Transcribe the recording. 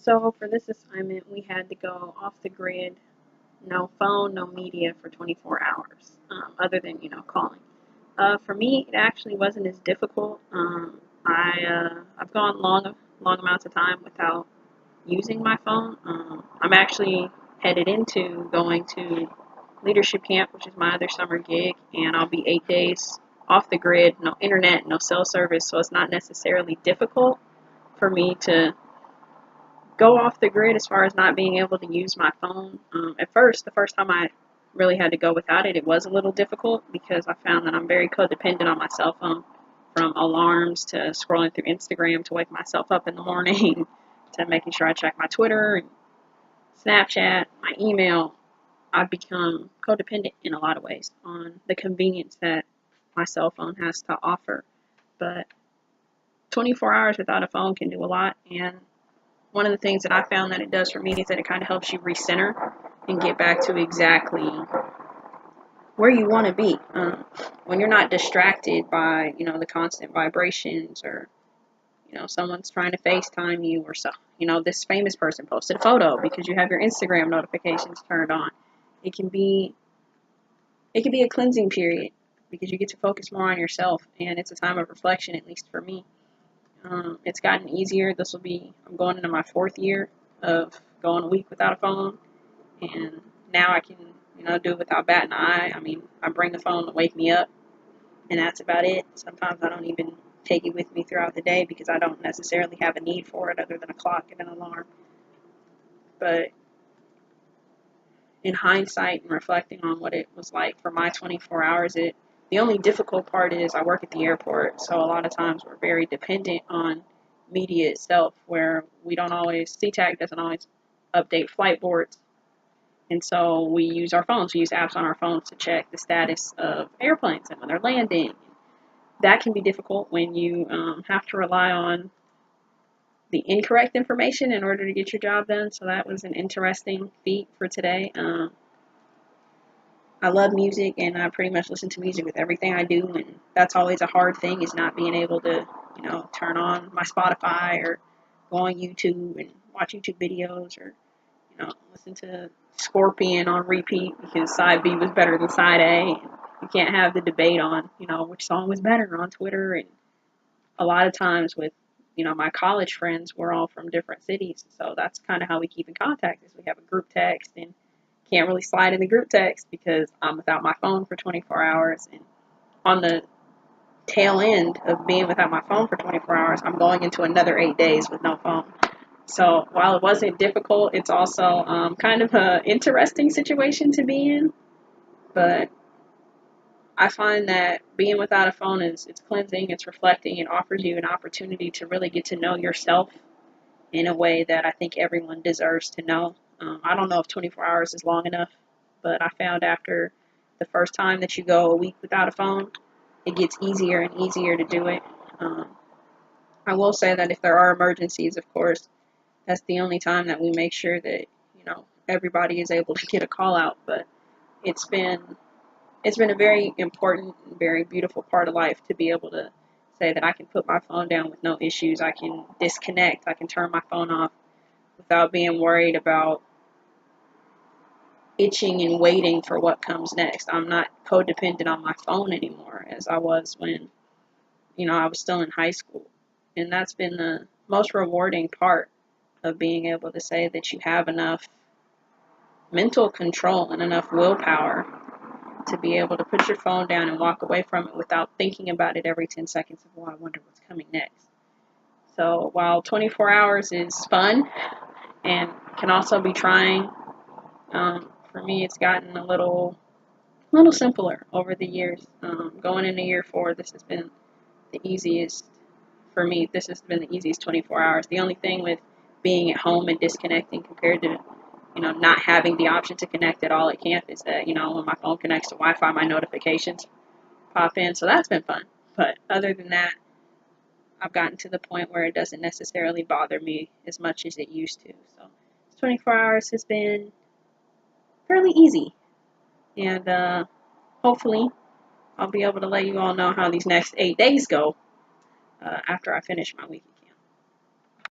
So for this assignment, we had to go off the grid, no phone, no media for 24 hours, other than, calling. For me, it actually wasn't as difficult. I've gone long amounts of time without using my phone. I'm actually headed into going to leadership camp, which is my other summer gig, and I'll be 8 days off the grid, no internet, no cell service, so it's not necessarily difficult for me to go off the grid as far as not being able to use my phone. At first, the first time I really had to go without it, it was a little difficult because I found that I'm very codependent on my cell phone, from alarms to scrolling through Instagram to wake myself up in the morning to making sure I check my Twitter and Snapchat, my email. I've become codependent in a lot of ways on the convenience that my cell phone has to offer. But 24 hours without a phone can do a lot, and one of the things that I found that it does for me is that it kind of helps you recenter and get back to exactly where you want to be. When you're not distracted by, the constant vibrations, or, someone's trying to FaceTime you, or so, this famous person posted a photo because you have your Instagram notifications turned on. It can be a cleansing period because you get to focus more on yourself, and it's a time of reflection, at least for me. It's gotten easier. I'm going into my 4th year of going a week without a phone, and now I can, do it without batting an eye. I mean, I bring the phone to wake me up, and that's about it. Sometimes I don't even take it with me throughout the day because I don't necessarily have a need for it other than a clock and an alarm. But in hindsight and reflecting on what it was like for my 24 hours, the only difficult part is I work at the airport, so a lot of times we're very dependent on media itself, where SeaTac doesn't always update flight boards, and so we use our phones. We use apps on our phones to check the status of airplanes and when they're landing. That can be difficult when you have to rely on the incorrect information in order to get your job done, so that was an interesting feat for today. I love music, and I pretty much listen to music with everything I do, and that's always a hard thing, is not being able to, turn on my Spotify or go on YouTube and watch YouTube videos, or, listen to Scorpion on repeat because side B was better than side A. And you can't have the debate on, which song was better on Twitter. And a lot of times with, my college friends, we're all from different cities, so that's kind of how we keep in contact, is we have a group text, and can't really slide in the group text because I'm without my phone for 24 hours. And on the tail end of being without my phone for 24 hours, I'm going into another 8 days with no phone. So while it wasn't difficult, it's also kind of an interesting situation to be in. But I find that being without a phone it's cleansing, it's reflecting, it offers you an opportunity to really get to know yourself in a way that I think everyone deserves to know. I don't know if 24 hours is long enough, but I found after the first time that you go a week without a phone, it gets easier and easier to do it. I will say that if there are emergencies, of course, that's the only time that we make sure that, everybody is able to get a call out. But it's been a very important and very beautiful part of life to be able to say that I can put my phone down with no issues. I can disconnect. I can turn my phone off without being worried about itching and waiting for what comes next. I'm not codependent on my phone anymore as I was when, I was still in high school. And that's been the most rewarding part of being able to say that you have enough mental control and enough willpower to be able to put your phone down and walk away from it without thinking about it every 10 seconds of, I wonder what's coming next. So while 24 hours is fun and can also be trying, for me it's gotten a little simpler over the years. Going into year 4, this has been the easiest for me. This has been the easiest 24 hours. The only thing with being at home and disconnecting compared to not having the option to connect at all at camp is that, when my phone connects to Wi-Fi, my notifications pop in. So that's been fun. But other than that, I've gotten to the point where it doesn't necessarily bother me as much as it used to. So 24 hours has been fairly easy. And hopefully I'll be able to let you all know how these next 8 days go after I finish my week.